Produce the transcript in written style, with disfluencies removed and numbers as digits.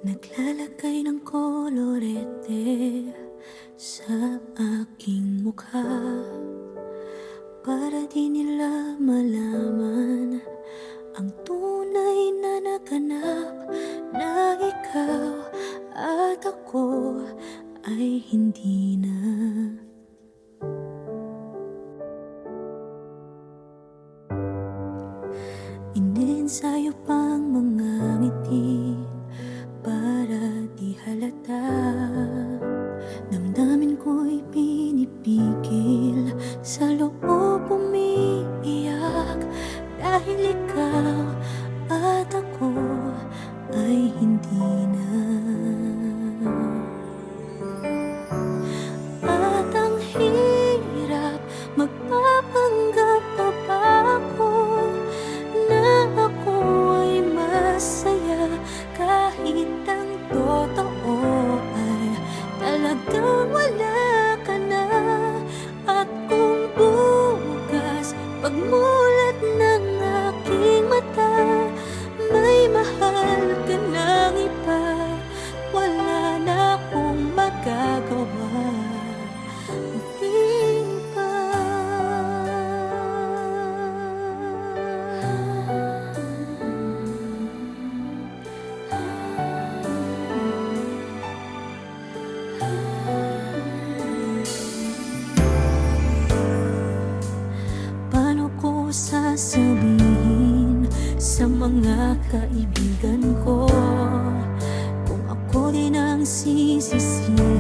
Naglalagay ng kolorete sa aking mukha para di nila malaman ang tunay na naganap, na ikaw at ako ay hindi na. Iniensayo pang mga ngiti para di halata. Damdamin ko'y pinipigil, sa loob umiiyak, dahil ikaw at ako ay hindi na. At ang hirap, magpapanggap pa ba ako na ako ay masaya, kahit ang totoo ay talagang wala ka na. At kung bukas pagmulat ng aking mata, may mahal ka ng iba, wala na akong magagawa. Di ba? Paano ko sasabihin sa mga kaibigan ko kung ako din ang sisisihin?